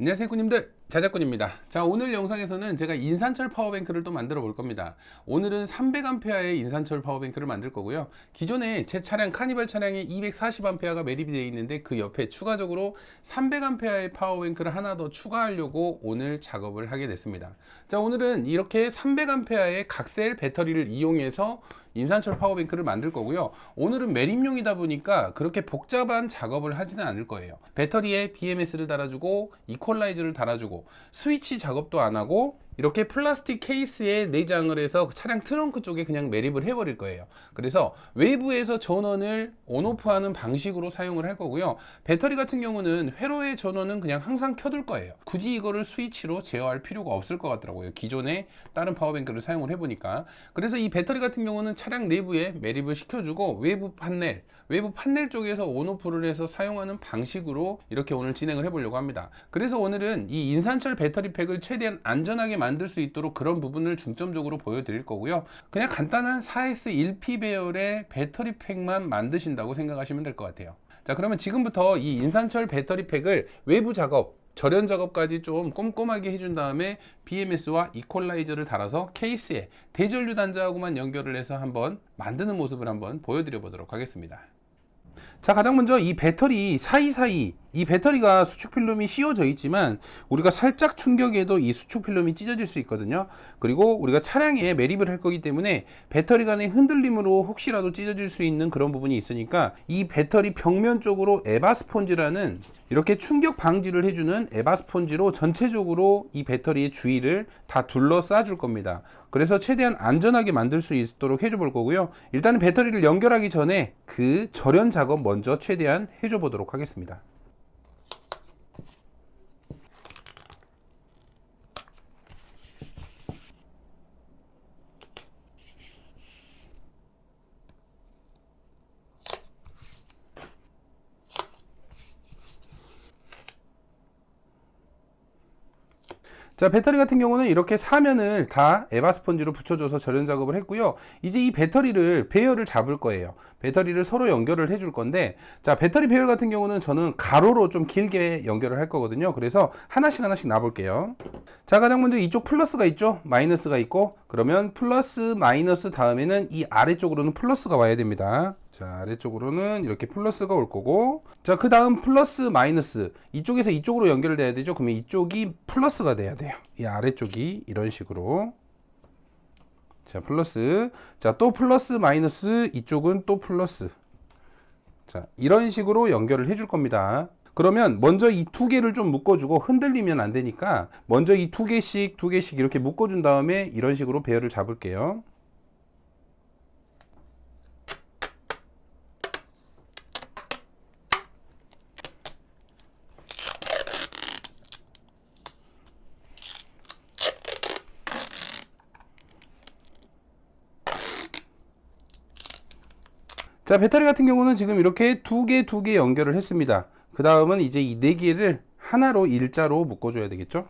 안녕하세요 군님들, 자작군입니다. 자, 오늘 영상에서는 제가 인산철 파워뱅크를 또 만들어 볼 겁니다. 오늘은 300A의 인산철 파워뱅크를 만들 거고요. 기존에 제 차량 카니발 차량에 240A가 매립이 되어 있는데 그 옆에 추가적으로 300A의 파워뱅크를 하나 더 추가하려고 오늘 작업을 하게 됐습니다. 자, 오늘은 이렇게 300A의 각셀 배터리를 이용해서 인산철 파워뱅크를 만들 거고요. 오늘은 매립용이다 보니까 그렇게 복잡한 작업을 하지는 않을 거예요. 배터리에 BMS를 달아주고 이퀄라이저를 달아주고 스위치 작업도 안 하고 이렇게 플라스틱 케이스에 내장을 해서 차량 트렁크 쪽에 그냥 매립을 해버릴 거예요. 그래서 외부에서 전원을 온오프하는 방식으로 사용을 할 거고요. 배터리 같은 경우는 회로의 전원은 그냥 항상 켜둘 거예요. 굳이 이거를 스위치로 제어할 필요가 없을 것 같더라고요. 기존에 다른 파워뱅크를 사용을 해보니까. 그래서 이 배터리 같은 경우는 차량 내부에 매립을 시켜주고 외부 판넬 쪽에서 온오프를 해서 사용하는 방식으로 이렇게 오늘 진행을 해보려고 합니다. 그래서 오늘은 이 인산철 배터리 팩을 최대한 안전하게 만들 수 있도록 그런 부분을 중점적으로 보여드릴 거고요. 그냥 간단한 4S1P 배열의 배터리 팩만 만드신다고 생각하시면 될 것 같아요. 자, 그러면 지금부터 이 인산철 배터리 팩을 외부 작업, 절연 작업까지 좀 꼼꼼하게 해준 다음에 BMS와 이퀄라이저를 달아서 케이스에 대전류 단자하고만 연결을 해서 한번 만드는 모습을 한번 보여드려 보도록 하겠습니다. 자, 가장 먼저 이 배터리 사이사이, 이 배터리가 수축 필름이 씌워져 있지만 우리가 살짝 충격에도 이 수축 필름이 찢어질 수 있거든요. 그리고 우리가 차량에 매립을 할 거기 때문에 배터리 간의 흔들림으로 혹시라도 찢어질 수 있는 그런 부분이 있으니까 이 배터리 벽면 쪽으로 에바 스폰지라는 이렇게 충격 방지를 해주는 에바 스폰지로 전체적으로 이 배터리의 주위를 다 둘러싸 줄 겁니다. 그래서 최대한 안전하게 만들 수 있도록 해줘 볼 거고요. 일단은 배터리를 연결하기 전에 그 절연 작업 먼저 최대한 해줘 보도록 하겠습니다. 자, 배터리 같은 경우는 이렇게 사면을 다 에바 스펀지로 붙여줘서 절연 작업을 했고요. 이제 이 배터리를 배열을 잡을 거예요. 배터리를 서로 연결을 해줄 건데, 자, 배터리 배열 같은 경우는 저는 가로로 좀 길게 연결을 할 거거든요. 그래서 하나씩 놔볼게요. 자, 가장 먼저 이쪽 플러스가 있죠, 마이너스가 있고, 그러면 플러스 마이너스 다음에는 이 아래쪽으로는 플러스가 와야 됩니다. 자, 아래쪽으로는 이렇게 플러스가 올 거고, 자, 그 다음 플러스 마이너스, 이쪽에서 이쪽으로 연결돼야 되죠. 그러면 이쪽이 플러스가 돼야 돼요. 이 아래쪽이 이런 식으로. 자, 플러스, 자, 또 플러스 마이너스, 이쪽은 또 플러스. 자, 이런 식으로 연결을 해줄 겁니다. 그러면 먼저 이 두 개를 좀 묶어주고, 흔들리면 안 되니까 먼저 이 두 개씩 이렇게 묶어준 다음에 이런 식으로 배열을 잡을게요. 자, 배터리 같은 경우는 지금 이렇게 두 개 연결을 했습니다. 그 다음은 이제 이 네 개를 하나로 일자로 묶어줘야 되겠죠.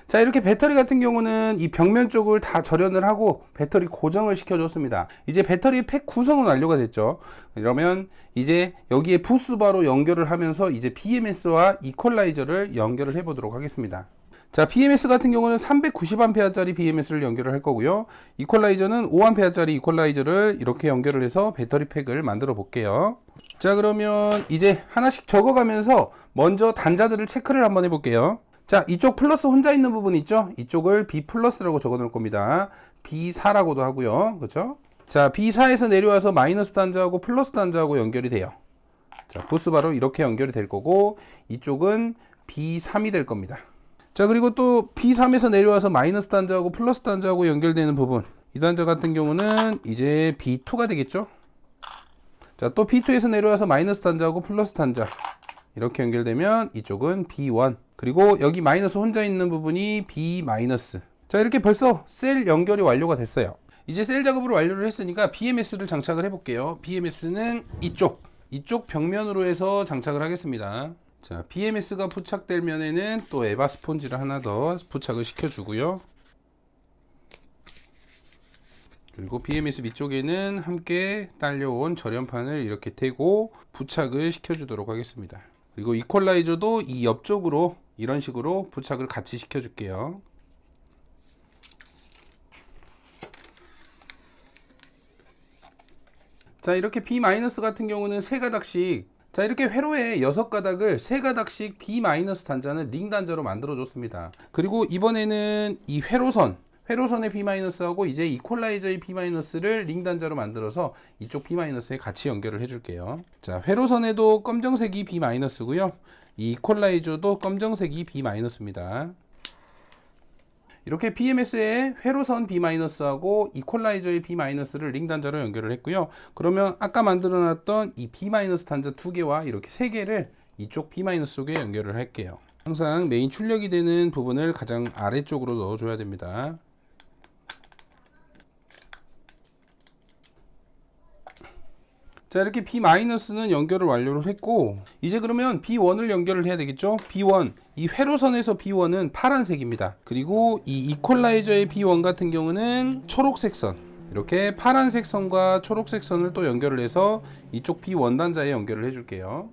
자, 이렇게 배터리 같은 경우는 이 벽면 쪽을 다 절연을 하고 배터리 고정을 시켜줬습니다. 이제 배터리 팩 구성은 완료가 됐죠. 그러면 이제 여기에 부스바로 연결을 하면서 이제 BMS와 이퀄라이저를 연결을 해 보도록 하겠습니다. 자, BMS 같은 경우는 390A짜리 BMS를 연결을 할 거고요. 이퀄라이저는 5A짜리 이퀄라이저를 이렇게 연결을 해서 배터리 팩을 만들어 볼게요. 자, 그러면 이제 하나씩 적어가면서 먼저 단자들을 체크를 한번 해볼게요. 자, 이쪽 플러스 혼자 있는 부분 있죠? 이쪽을 B 플러스라고 적어 놓을 겁니다. B4라고도 하고요. 그렇죠? 자, B4에서 내려와서 마이너스 단자하고 플러스 단자하고 연결이 돼요. 자, 부스바로 이렇게 연결이 될 거고, 이쪽은 B3이 될 겁니다. 자, 그리고 또 B3에서 내려와서 마이너스 단자하고 플러스 단자하고 연결되는 부분, 이 단자 같은 경우는 이제 B2가 되겠죠? 자, 또 B2에서 내려와서 마이너스 단자하고 플러스 단자 이렇게 연결되면 이쪽은 B1, 그리고 여기 마이너스 혼자 있는 부분이 B 마이너스. 자, 이렇게 벌써 셀 연결이 완료가 됐어요. 이제 셀 작업을 완료를 했으니까 BMS를 장착을 해볼게요. BMS는 이쪽 벽면으로 해서 장착을 하겠습니다. 자, BMS가 부착될 면에는 또 에바 스폰지를 하나 더 부착을 시켜주고요. 그리고 BMS 밑쪽에는 함께 딸려온 절연판을 이렇게 대고 부착을 시켜주도록 하겠습니다. 그리고 이퀄라이저도 이 옆쪽으로 이런 식으로 부착을 같이 시켜줄게요. 자, 이렇게 B- 같은 경우는 3가닥씩, 자, 이렇게 회로에 6가닥을 3가닥씩 B- 단자는 링 단자로 만들어 줬습니다. 그리고 이번에는 이 회로선의 B-하고 이제 이퀄라이저의 B-를 링 단자로 만들어서 이쪽 B-에 같이 연결을 해줄게요. 자, 회로선에도 검정색이 B-고요. 이 이퀄라이저도 검정색이 B-입니다. 이렇게 BMS의 회로선 B-하고 이퀄라이저의 B-를 링 단자로 연결을 했고요. 그러면 아까 만들어 놨던 이 B- 단자 2개와 이렇게 3개를 이쪽 B- 속에 연결을 할게요. 항상 메인 출력이 되는 부분을 가장 아래쪽으로 넣어 줘야 됩니다. 자, 이렇게 B-는 연결을 완료를 했고, 이제 그러면 B1을 연결을 해야 되겠죠. B1, 이 회로선에서 B1은 파란색입니다. 그리고 이 이퀄라이저의 B1 같은 경우는 초록색 선, 이렇게 파란색 선과 초록색 선을 또 연결을 해서 이쪽 B1 단자에 연결을 해줄게요.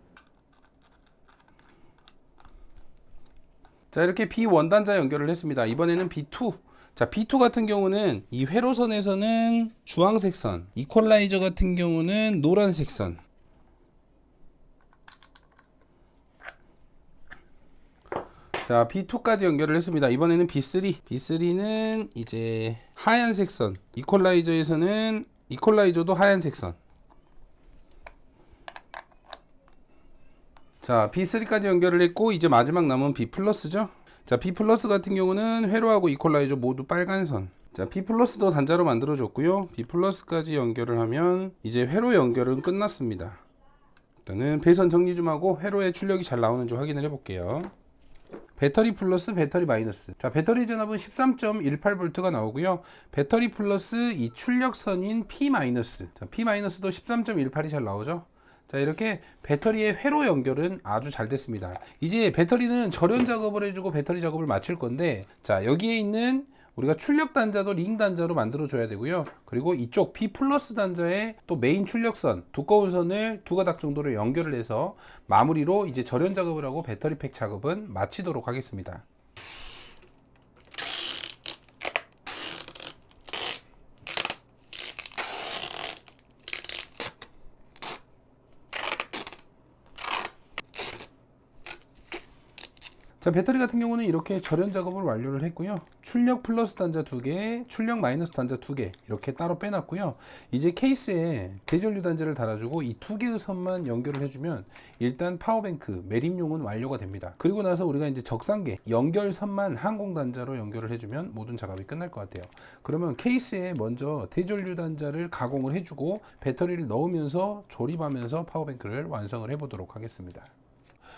자, 이렇게 B1 단자 연결을 했습니다. 이번에는 B2. 자, B2 같은 경우는 이 회로선에서는 주황색 선, 이퀄라이저 같은 경우는 노란색 선. 자, B2까지 연결을 했습니다. 이번에는 B3. B3는 이제 하얀색 선, 이퀄라이저도 하얀색 선. 자, B3까지 연결을 했고, 이제 마지막 남은 B 플러스죠. 자, B 플러스 같은 경우는 회로하고 이퀄라이저 모두 빨간 선. 자, B 플러스도 단자로 만들어 줬고요. B 플러스까지 연결을 하면 이제 회로 연결은 끝났습니다. 일단은 배선 정리 좀 하고 회로에 출력이 잘 나오는지 확인을 해 볼게요. 배터리 플러스, 배터리 마이너스. 자, 배터리 전압은 13.18V가 나오고요. 배터리 플러스 이 출력선인 P 마이너스. 자, P 마이너스도 13.18이 잘 나오죠. 자, 이렇게 배터리의 회로 연결은 아주 잘 됐습니다. 이제 배터리는 절연 작업을 해주고 배터리 작업을 마칠 건데, 자, 여기에 있는 우리가 출력 단자도 링 단자로 만들어 줘야 되고요. 그리고 이쪽 B 플러스 단자에 또 메인 출력선, 두꺼운 선을 2가닥 정도를 연결을 해서 마무리로 이제 절연 작업을 하고 배터리 팩 작업은 마치도록 하겠습니다. 자, 배터리 같은 경우는 이렇게 절연 작업을 완료를 했고요. 출력 플러스 단자 2개, 출력 마이너스 단자 2개 이렇게 따로 빼놨고요. 이제 케이스에 대전류 단자를 달아주고 이 2개의 선만 연결을 해주면 일단 파워뱅크 매립용은 완료가 됩니다. 그리고 나서 우리가 이제 적상계 연결선만 항공 단자로 연결을 해주면 모든 작업이 끝날 것 같아요. 그러면 케이스에 먼저 대전류 단자를 가공을 해주고 배터리를 넣으면서 조립하면서 파워뱅크를 완성을 해보도록 하겠습니다.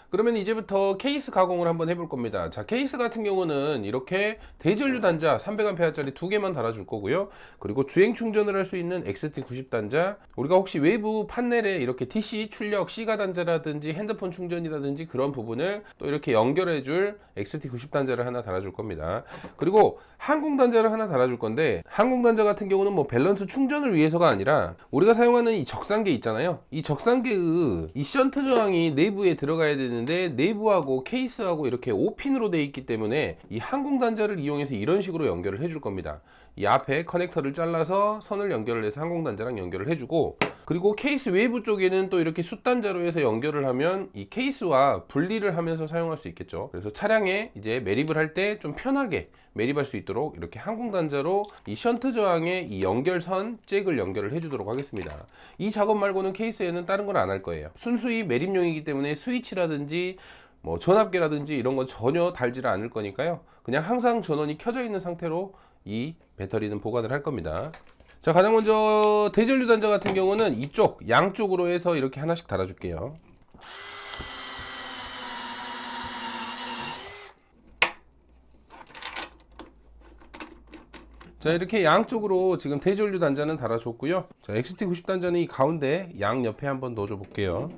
그러면 이제부터 케이스 가공을 한번 해볼 겁니다. 자, 케이스 같은 경우는 이렇게 대전류 단자 300A짜리 2개만 달아줄 거고요. 그리고 주행 충전을 할 수 있는 XT90 단자, 우리가 혹시 외부 판넬에 이렇게 DC 출력 C가 단자라든지 핸드폰 충전이라든지 그런 부분을 또 이렇게 연결해줄 XT90 단자를 하나 달아줄 겁니다. 그리고 항공 단자를 하나 달아줄 건데, 항공 단자 같은 경우는 뭐 밸런스 충전을 위해서가 아니라 우리가 사용하는 이 적상계 있잖아요. 이 적상계의 이 션트 저항이 내부에 들어가야 되는 내부하고 케이스하고 이렇게 5핀으로 되어 있기 때문에 이 항공 단자를 이용해서 이런 식으로 연결을 해줄 겁니다. 이 앞에 커넥터를 잘라서 선을 연결을 해서 항공 단자랑 연결을 해주고, 그리고 케이스 외부 쪽에는 또 이렇게 숫단자로 해서 연결을 하면 이 케이스와 분리를 하면서 사용할 수 있겠죠. 그래서 차량에 이제 매립을 할 때 좀 편하게 매립할 수 있도록 이렇게 항공 단자로 이 션트 저항의 이 연결선 잭을 연결을 해주도록 하겠습니다. 이 작업 말고는 케이스에는 다른 건 안 할 거예요. 순수히 매립용이기 때문에 스위치라든지 뭐 전압계라든지 이런 건 전혀 달지를 않을 거니까요. 그냥 항상 전원이 켜져 있는 상태로 이 배터리는 보관을 할 겁니다. 자, 가장 먼저 대전류 단자 같은 경우는 이쪽 양쪽으로 해서 이렇게 하나씩 달아줄게요. 자, 이렇게 양쪽으로 지금 대전류 단자는 달아줬고요. 자, XT90 단자는 이 가운데 양 옆에 한번 넣어줘 볼게요.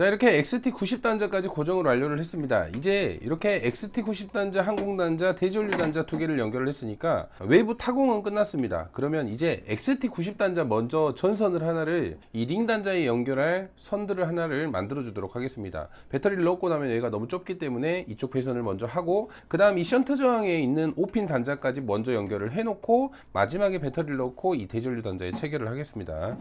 자, 이렇게 XT90 단자까지 고정을 완료를 했습니다. 이제 이렇게 XT90 단자, 항공 단자, 대전류 단자 두 개를 연결을 했으니까 외부 타공은 끝났습니다. 그러면 이제 XT90 단자 먼저 전선을 하나를 이 링 단자에 연결할 선들을 하나를 만들어 주도록 하겠습니다. 배터리를 넣고 나면 여기가 너무 좁기 때문에 이쪽 배선을 먼저 하고, 그 다음 이 션트 저항에 있는 5핀 단자까지 먼저 연결을 해 놓고, 마지막에 배터리를 넣고 이 대전류 단자에 체결을 하겠습니다.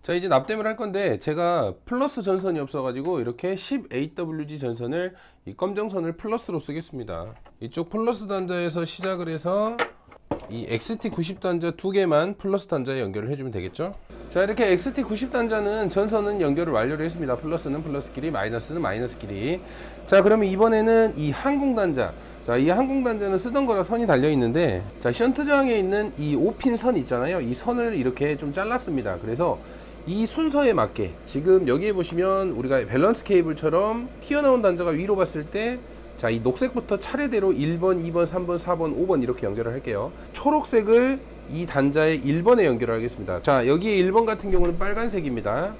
자, 이제 납땜을 할 건데, 제가 플러스 전선이 없어가지고 이렇게 10AWG 전선을, 이 검정선을 플러스로 쓰겠습니다. 이쪽 플러스 단자에서 시작을 해서 이 XT90 단자 두 개만 플러스 단자에 연결을 해주면 되겠죠. 자, 이렇게 XT90 단자는 전선은 연결을 완료를 했습니다. 플러스는 플러스끼리, 마이너스는 마이너스끼리. 자, 그러면 이번에는 이 항공 단자. 자, 이 항공 단자는 쓰던 거라 선이 달려 있는데, 자, 션트 저항에 있는 이 5핀 선 있잖아요. 이 선을 이렇게 좀 잘랐습니다. 그래서 이 순서에 맞게, 지금 여기에 보시면 우리가 밸런스 케이블처럼 튀어나온 단자가 위로 갔을 때, 자, 이 녹색부터 차례대로 1번, 2번, 3번, 4번, 5번 이렇게 연결을 할게요. 초록색을 이 단자의 1번에 연결을 하겠습니다. 자, 여기에 1번 같은 경우는 빨간색입니다.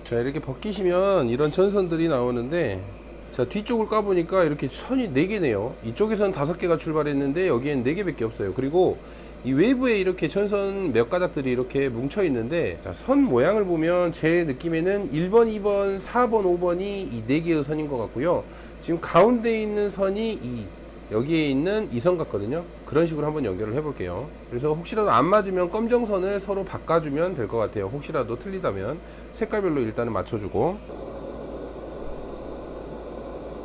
자, 이렇게 벗기시면 이런 전선들이 나오는데, 자, 뒤쪽을 까보니까 이렇게 선이 4개네요. 이쪽에서는 5개가 출발했는데 여기엔 4개밖에 없어요. 그리고 이 외부에 이렇게 전선 몇 가닥들이 이렇게 뭉쳐 있는데, 자, 선 모양을 보면 제 느낌에는 1번, 2번, 4번, 5번이 이 4개의 선인 것 같고요. 지금 가운데 있는 선이 여기에 있는 이 선 같거든요. 그런 식으로 한번 연결을 해 볼게요. 그래서 혹시라도 안 맞으면 검정선을 서로 바꿔주면 될 것 같아요. 혹시라도 틀리다면 색깔별로 일단은 맞춰주고.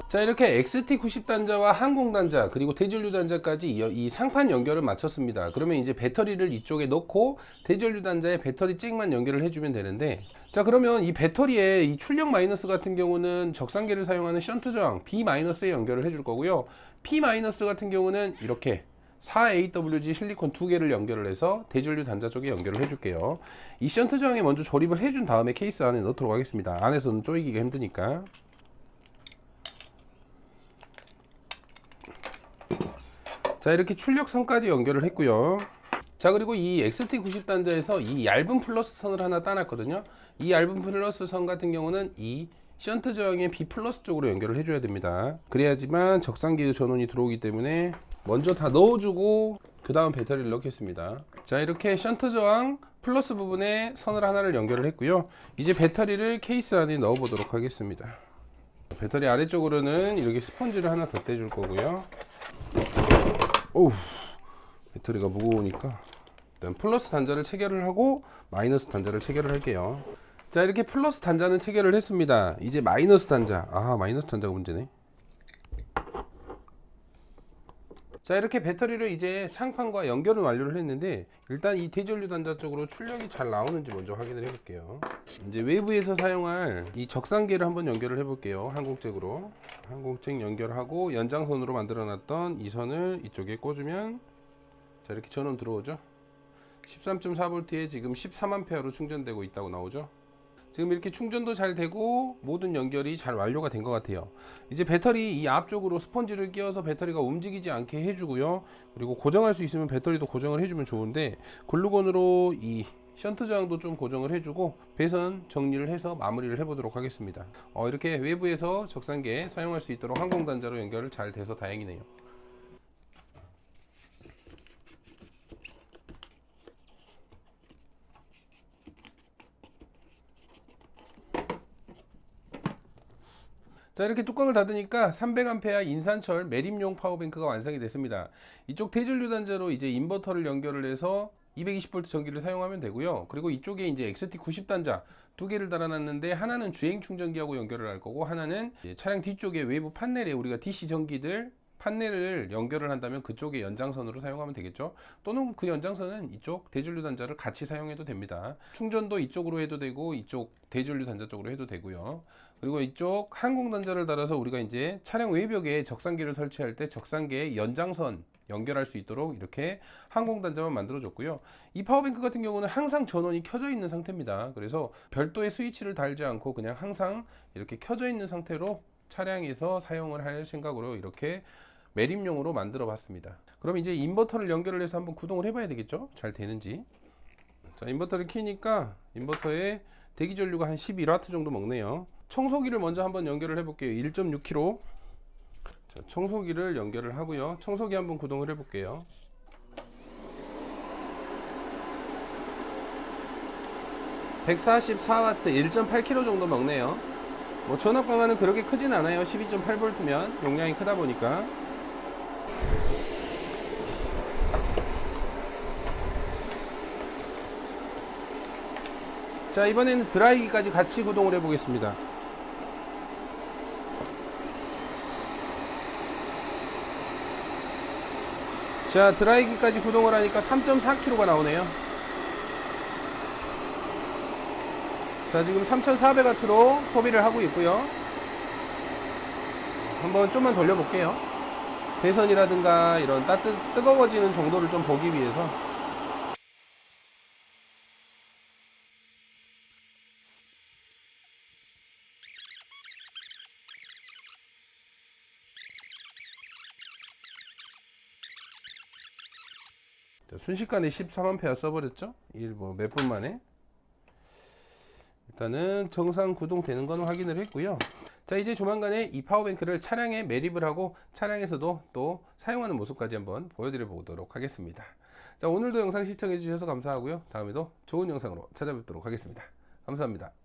자, 이렇게 XT90 단자와 항공 단자 그리고 대전류 단자까지 이 상판 연결을 마쳤습니다. 그러면 이제 배터리를 이쪽에 넣고 대전류 단자에 배터리 잭만 연결을 해주면 되는데, 자, 그러면 이 배터리에 이 출력 마이너스 같은 경우는 적상계를 사용하는 션트 저항 B-에 연결을 해줄 거고요. P- 같은 경우는 이렇게 4AWG 실리콘 두 개를 연결을 해서 대전류 단자 쪽에 연결을 해줄게요. 이 션트 저항에 먼저 조립을 해준 다음에 케이스 안에 넣도록 하겠습니다. 안에서는 조이기가 힘드니까. 자, 이렇게 출력선까지 연결을 했고요. 자, 그리고 이 XT90 단자에서 이 얇은 플러스 선을 하나 따놨거든요. 이 얇은 플러스 선 같은 경우는 이 션트 저항의 B 플러스 쪽으로 연결을 해줘야 됩니다. 그래야지만 적상기의 전원이 들어오기 때문에 먼저 다 넣어주고 그 다음 배터리를 넣겠습니다. 자, 이렇게 션트 저항 플러스 부분에 선을 하나를 연결을 했고요. 이제 배터리를 케이스 안에 넣어 보도록 하겠습니다. 배터리 아래쪽으로는 이렇게 스펀지를 하나 더 떼줄 거고요. 오우, 배터리가 무거우니까 일단 플러스 단자를 체결을 하고 마이너스 단자를 체결을 할게요. 자, 이렇게 플러스 단자는 체결을 했습니다. 이제 마이너스 단자, 마이너스 단자가 문제네. 자, 이렇게 배터리를 이제 상판과 연결은 완료를 했는데, 일단 이 대전류 단자 쪽으로 출력이 잘 나오는지 먼저 확인을 해볼게요. 이제 외부에서 사용할 이 적상계를 한번 연결을 해볼게요. 항공잭으로. 항공잭 연결하고 연장선으로 만들어 놨던 이 선을 이쪽에 꽂으면, 자, 이렇게 전원 들어오죠. 13.4V에 지금 13A로 충전되고 있다고 나오죠. 지금 이렇게 충전도 잘 되고 모든 연결이 잘 완료가 된 것 같아요. 이제 배터리 이 앞쪽으로 스펀지를 끼워서 배터리가 움직이지 않게 해주고요. 그리고 고정할 수 있으면 배터리도 고정을 해주면 좋은데, 글루건으로 이 션트 저항도 좀 고정을 해주고 배선 정리를 해서 마무리를 해보도록 하겠습니다. 이렇게 외부에서 적상계 사용할 수 있도록 항공 단자로 연결을 잘 돼서 다행이네요. 자, 이렇게 뚜껑을 닫으니까 300A 인산철 매립용 파워뱅크가 완성이 됐습니다. 이쪽 대전류 단자로 이제 인버터를 연결을 해서 220V 전기를 사용하면 되고요. 그리고 이쪽에 이제 XT90 단자 두 개를 달아놨는데, 하나는 주행 충전기하고 연결을 할 거고, 하나는 차량 뒤쪽에 외부 판넬에 우리가 DC 전기들 판넬을 연결을 한다면 그쪽에 연장선으로 사용하면 되겠죠. 또는 그 연장선은 이쪽 대전류 단자를 같이 사용해도 됩니다. 충전도 이쪽으로 해도 되고 이쪽 대전류 단자 쪽으로 해도 되고요. 그리고 이쪽 항공 단자를 달아서 우리가 이제 차량 외벽에 적상기를 설치할 때 적상기에 연장선 연결할 수 있도록 이렇게 항공 단자만 만들어 줬고요. 이 파워뱅크 같은 경우는 항상 전원이 켜져 있는 상태입니다. 그래서 별도의 스위치를 달지 않고 그냥 항상 이렇게 켜져 있는 상태로 차량에서 사용을 할 생각으로 이렇게 매립용으로 만들어 봤습니다. 그럼 이제 인버터를 연결을 해서 한번 구동을 해봐야 되겠죠? 잘 되는지. 자, 인버터를 키니까 인버터에 대기 전류가 한 11W 정도 먹네요. 청소기를 먼저 한번 연결을 해 볼게요. 1.6kg. 자, 청소기를 연결을 하고요. 청소기 한번 구동을 해 볼게요. (144W) 1.8kg 정도 먹네요. 뭐 전압 강화는 그렇게 크진 않아요. 12.8V면 용량이 크다 보니까. 자, 이번에는 드라이기까지 같이 구동을 해 보겠습니다. 자, 드라이기까지 구동을 하니까 3.4kg가 나오네요. 자, 지금 3400W로 소비를 하고 있고요. 한번 좀만 돌려 볼게요. 배선이라든가 이런 뜨거워지는 정도를 좀 보기 위해서. 순식간에 13A 써버렸죠? 뭐 몇 분 만에. 일단은 정상 구동되는 건 확인을 했고요. 자, 이제 조만간에 이 파워뱅크를 차량에 매립을 하고 차량에서도 또 사용하는 모습까지 한번 보여드려 보도록 하겠습니다. 자, 오늘도 영상 시청해 주셔서 감사하고요. 다음에도 좋은 영상으로 찾아뵙도록 하겠습니다. 감사합니다.